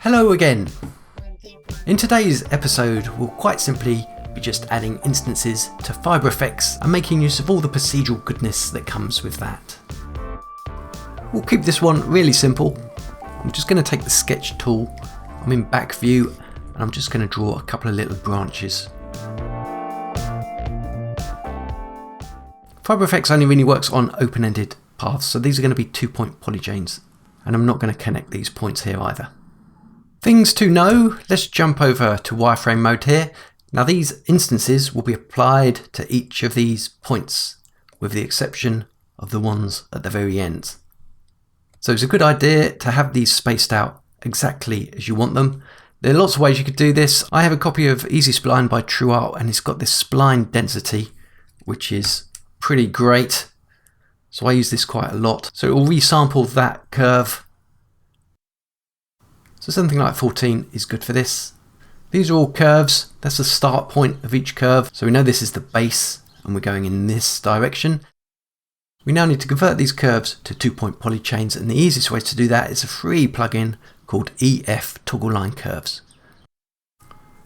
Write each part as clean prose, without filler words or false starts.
Hello again. In today's episode, we'll quite simply be just adding instances to FiberFX and making use of all the procedural goodness that comes with that. We'll keep this one really simple. I'm just going to take the sketch tool, I'm in back view, and I'm just going to draw a couple of little branches. FiberFX only really works on open-ended paths, so these are going to be 2-point polychains, and I'm not going to connect these points here either. Things to know, let's jump over to wireframe mode here. Now these instances will be applied to each of these points, with the exception of the ones at the very end. So it's a good idea to have these spaced out exactly as you want them. There are lots of ways you could do this. I have a copy of EasySpline by TrueArts and it's got this Spline Density, which is pretty great. So I use this quite a lot. So it will resample that curve. So something like 14 is good for this. These are all curves. That's the start point of each curve. So we know this is the base and we're going in this direction. We now need to convert these curves to 2-point polychains, and the easiest way to do that is a free plugin called EF ToggleLines curves.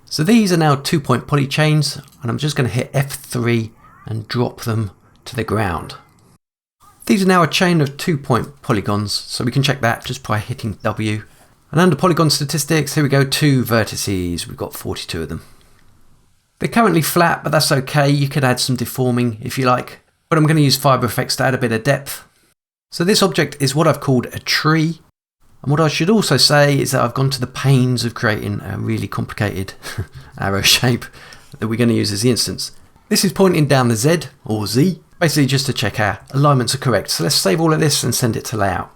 So these are now 2-point polychains, and I'm just going to hit F3 and drop them to the ground. These are now a chain of 2-point polygons, so we can check that just by hitting W. And under polygon statistics, here we go, 2 vertices. We've got 42 of them. They're currently flat, but that's okay. You could add some deforming if you like, but I'm going to use FiberFX to add a bit of depth. So this object is what I've called a tree. And what I should also say is that I've gone to the pains of creating a really complicated arrow shape that we're going to use as the instance. This is pointing down the Z or Z, basically just to check our alignments are correct. So let's save all of this and send it to layout.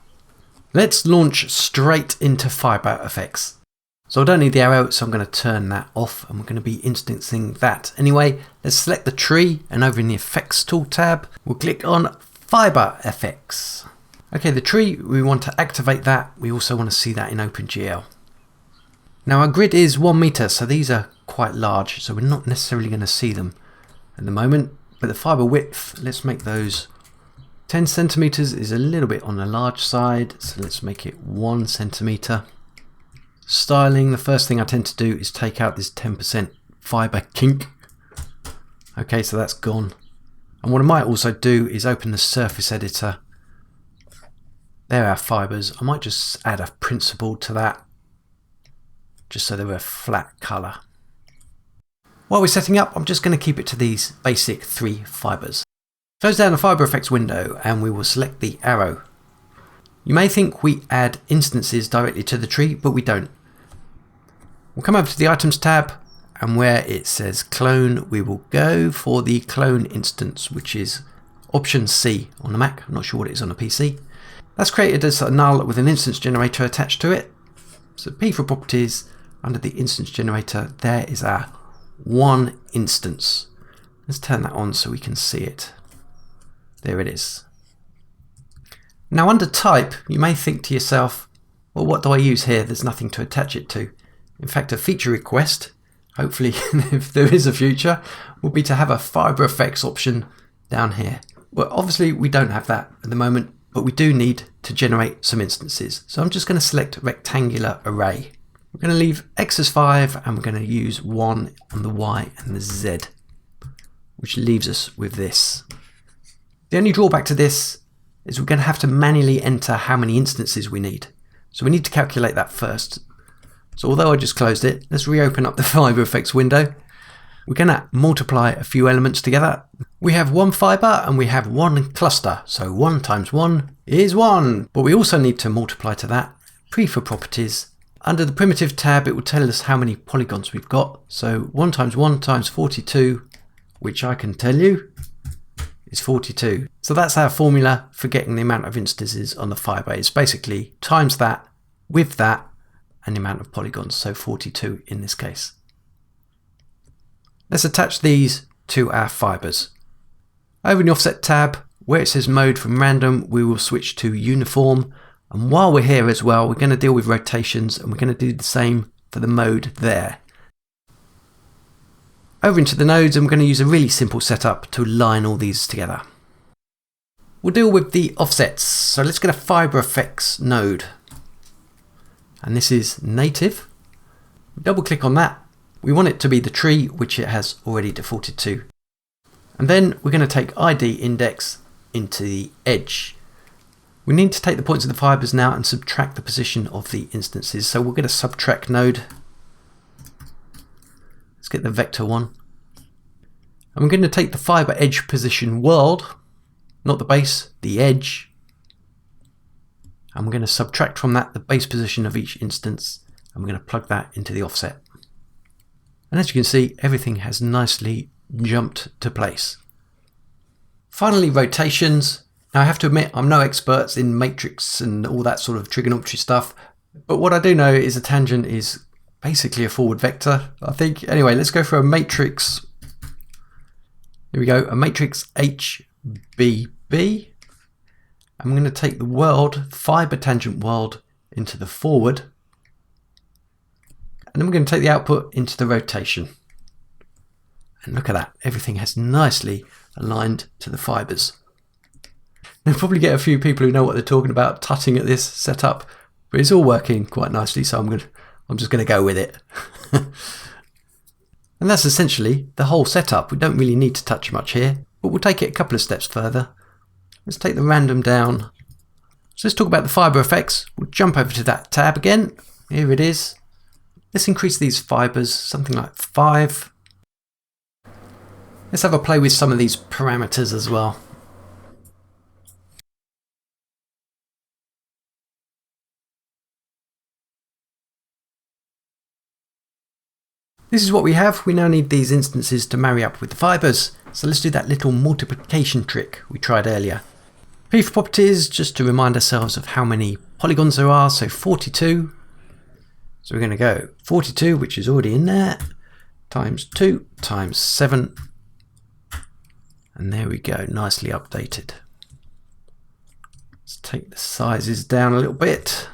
Let's launch straight into FiberFX. So I don't need the arrow, so I'm going to turn that off and we're going to be instancing that. Anyway, let's select the tree and over in the Effects tool tab, we'll click on FiberFX. Okay, the tree, we want to activate that. We also want to see that in OpenGL. Now our grid is 1 meter, so these are quite large, so we're not necessarily going to see them at the moment. But the fiber width, let's make those 10 centimeters is a little bit on the large side, so let's make it 1 centimeter. Styling, the first thing I tend to do is take out this 10% fiber kink. Okay, so that's gone. And what I might also do is open the surface editor. There are our fibers. I might just add a principle to that, just so they're a flat color. While we're setting up, I'm just going to keep it to these basic 3 fibers. Close down the FiberFX window and we will select the arrow. You may think we add instances directly to the tree, but we don't. We'll come over to the Items tab, and where it says Clone, we will go for the Clone instance, which is Option C on the Mac. I'm not sure what it is on a PC. That's created as a null with an instance generator attached to it. So P for Properties, under the Instance Generator, there is our 1 instance. Let's turn that on so we can see it. There it is. Now under type, you may think to yourself, well, what do I use here? There's nothing to attach it to. In fact, a feature request, hopefully if there is a future, will be to have a FiberFX option down here. Well, obviously we don't have that at the moment, but we do need to generate some instances. So I'm just going to select rectangular array. We're going to leave X as 5 and we're going to use 1 on the Y and the Z, which leaves us with this. The only drawback to this is we're going to have to manually enter how many instances we need. So we need to calculate that first. So although I just closed it, let's reopen up the FiberFX window. We're going to multiply a few elements together. We have 1 fiber and we have 1 cluster. So 1 times 1 is 1. But we also need to multiply to that. P for Properties. Under the Primitive tab, it will tell us how many polygons we've got. So 1 times 1 times 42, which I can tell you is 42. So that's our formula for getting the amount of instances on the fiber. It's basically times that with that and the amount of polygons, so 42 in this case. Let's attach these to our fibers. Over in the Offset tab, where it says Mode from Random, we will switch to Uniform. And while we're here as well, we're going to deal with rotations and we're going to do the same for the mode there. Over into the nodes, and we're going to use a really simple setup to align all these together. We'll deal with the offsets. So let's get a FiberFX node. and this is native. Double click on that. We want it to be the tree, which it has already defaulted to. And then we're going to take ID index into the edge. We need to take the points of the fibers now and subtract the position of the instances. So we'll get a subtract node. Let's get the vector one. And we're going to take the fiber edge position world, not the base, the edge. And we're going to subtract from that the base position of each instance. And we're going to plug that into the offset. And as you can see, everything has nicely jumped to place. Finally, rotations. Now I have to admit, I'm no expert in matrix and all that sort of trigonometry stuff. But what I do know is a tangent is basically a forward vector, I think. Anyway, let's go for a matrix. Here we go, a matrix HBB. I'm going to take the world, fiber tangent world, into the forward. And then we're going to take the output into the rotation. And look at that, everything has nicely aligned to the fibers. You'll probably get a few people who know what they're talking about tutting at this setup, but it's all working quite nicely, so I'm just going to go with it. And that's essentially the whole setup. We don't really need to touch much here, but we'll take it a couple of steps further. Let's take the random down. So let's talk about the FiberFX. We'll jump over to that tab again. Here it is. Let's increase these fibers, something like 5. Let's have a play with some of these parameters as well. This is what we have. We now need these instances to marry up with the fibers. So let's do that little multiplication trick we tried earlier. P for properties, just to remind ourselves of how many polygons there are. So 42. So we're going to go 42, which is already in there, times 2 times 7. And there we go, nicely updated. Let's take the sizes down a little bit.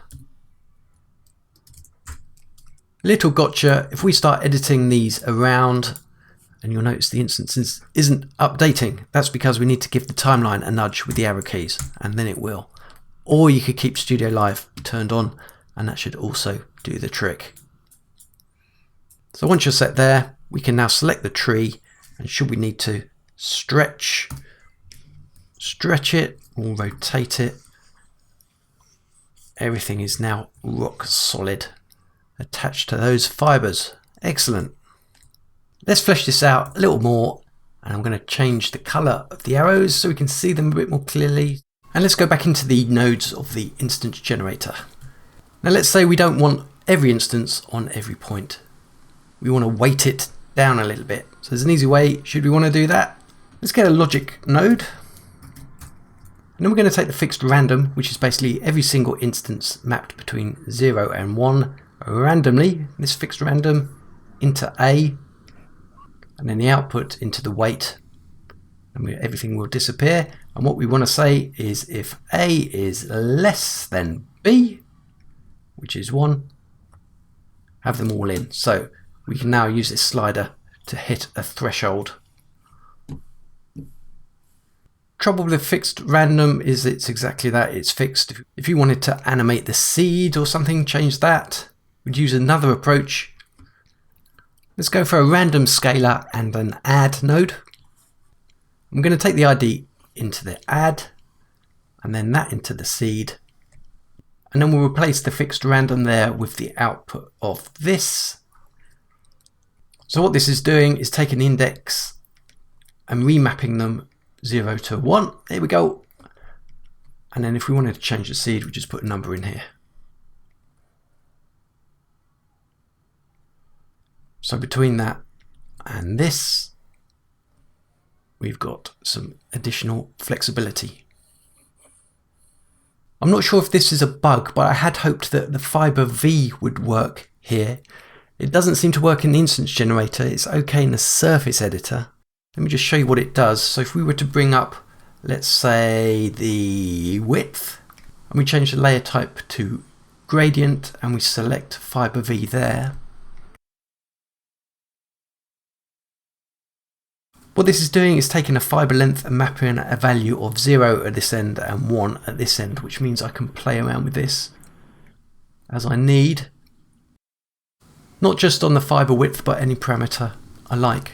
Little gotcha, if we start editing these around, and you'll notice the instances isn't updating, that's because we need to give the timeline a nudge with the arrow keys, and then it will. Or you could keep Studio Live turned on, and that should also do the trick. So once you're set there, we can now select the tree, and should we need to stretch it or rotate it, everything is now rock solid attached to those fibers. Excellent. Let's flesh this out a little more, and I'm going to change the color of the arrows so we can see them a bit more clearly. And let's go back into the nodes of the instance generator. Now let's say we don't want every instance on every point. We want to weight it down a little bit. So there's an easy way. Should we want to do that? Let's get a logic node. And then we're going to take the fixed random, which is basically every single instance mapped between 0 and 1 randomly, this fixed random, into A, and then the output into the weight, and everything will disappear. And what we want to say is if A is less than B, which is 1, have them all in. So we can now use this slider to hit a threshold. Trouble with fixed random is it's exactly that, it's fixed. If you wanted to animate the seed or something, change that. We'd use another approach. Let's go for a random scalar and an add node. I'm going to take the ID into the add, and then that into the seed. And then we'll replace the fixed random there with the output of this. So what this is doing is taking the index and remapping them 0 to 1. There we go. And then if we wanted to change the seed, we just put a number in here. So between that and this, we've got some additional flexibility. I'm not sure if this is a bug, but I had hoped that the Fiber V would work here. It doesn't seem to work in the instance generator. It's okay in the surface editor. Let me just show you what it does. So if we were to bring up, let's say, the width, and we change the layer type to gradient, and we select Fiber V there. What this is doing is taking a fiber length and mapping a value of 0 at this end and 1 at this end, which means I can play around with this. as I need. Not just on the fiber width, but any parameter I like.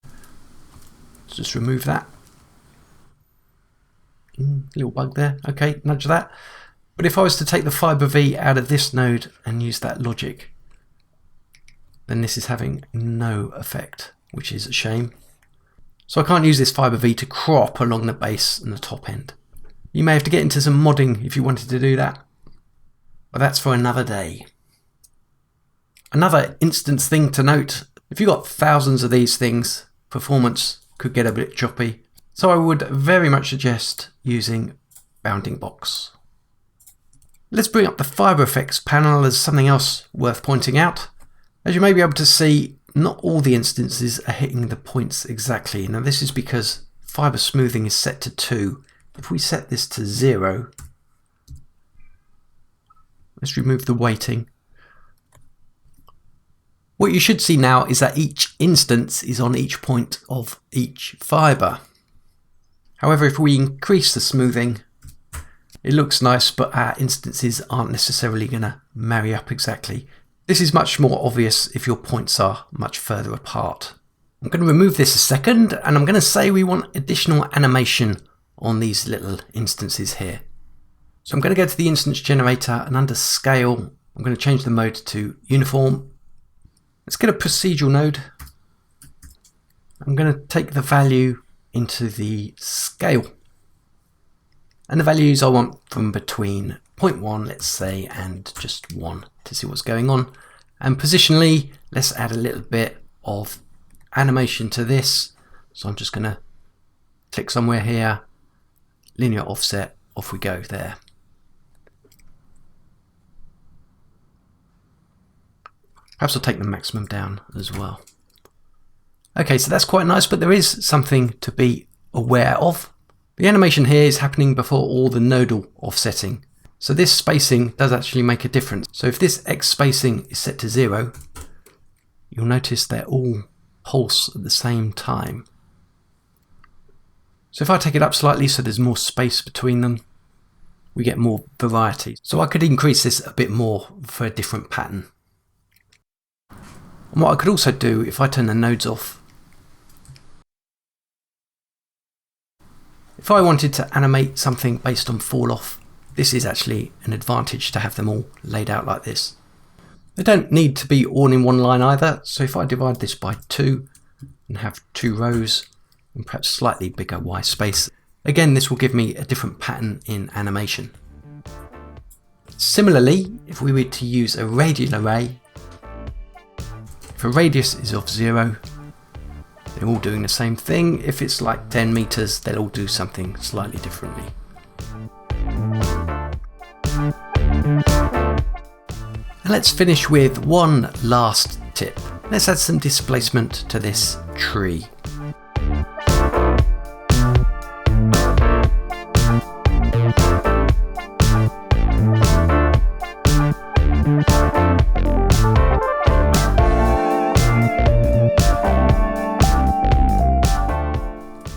Let's just remove that. Little bug there. Okay, nudge that. But if I was to take the fiber V out of this node and use that logic, then this is having no effect, which is a shame. So I can't use this fiber V to crop along the base and the top end. You may have to get into some modding if you wanted to do that, but that's for another day. Another instance thing to note, if you've got thousands of these things, performance could get a bit choppy. So I would very much suggest using bounding box. Let's bring up the FiberFX panel as something else worth pointing out. As you may be able to see, not all the instances are hitting the points exactly. Now this is because fiber smoothing is set to 2. If we set this to 0, let's remove the weighting. What you should see now is that each instance is on each point of each fiber. However, if we increase the smoothing, it looks nice, but our instances aren't necessarily going to marry up exactly. This is much more obvious if your points are much further apart. I'm going to remove this a second, and I'm going to say we want additional animation on these little instances here. So I'm going to go to the instance generator, and under scale, I'm going to change the mode to uniform. Let's get a procedural node. I'm going to take the value into the scale. And the values I want from between 0.1, let's say, and just 1 to see what's going on. And positionally, let's add a little bit of animation to this. So I'm just going to click somewhere here, linear offset, off we go there. Perhaps I'll take the maximum down as well. Okay, so that's quite nice, but there is something to be aware of. The animation here is happening before all the nodal offsetting. So this spacing does actually make a difference. So if this X spacing is set to 0, you'll notice they're all pulse at the same time. So if I take it up slightly so there's more space between them, we get more variety. So I could increase this a bit more for a different pattern. And what I could also do, if I turn the nodes off, if I wanted to animate something based on fall off, this is actually an advantage to have them all laid out like this. They don't need to be all in one line either, so if I divide this by 2 and have 2 rows and perhaps slightly bigger Y space, again this will give me a different pattern in animation. Similarly, if we were to use a radial array, if a radius is of 0, they're all doing the same thing. If it's like 10 meters, they'll all do something slightly differently. And let's finish with one last tip. Let's add some displacement to this tree.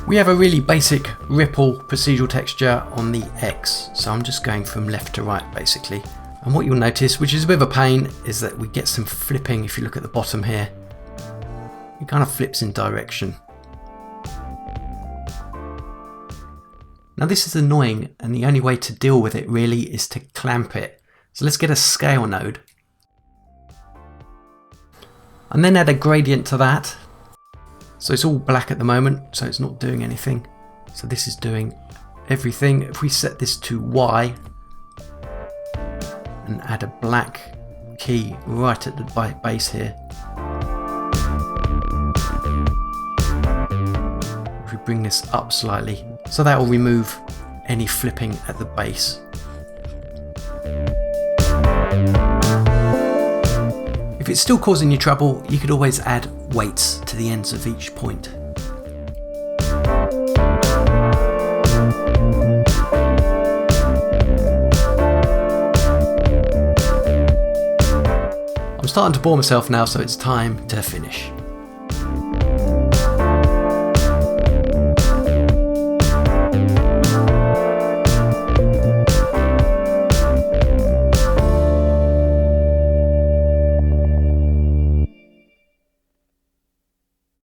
We have a really basic ripple procedural texture on the X, so I'm just going from left to right basically. And what you'll notice, which is a bit of a pain, is that we get some flipping. If you look at the bottom here, it kind of flips in direction. Now this is annoying, and the only way to deal with it really is to clamp it. So let's get a scale node and then add a gradient to that. So it's all black at the moment, so it's not doing anything. So this is doing everything. If we set this to Y and add a black key right at the base here. If we bring this up slightly, so that will remove any flipping at the base. If it's still causing you trouble, you could always add weights to the ends of each point. I'm starting to bore myself now, so it's time to finish.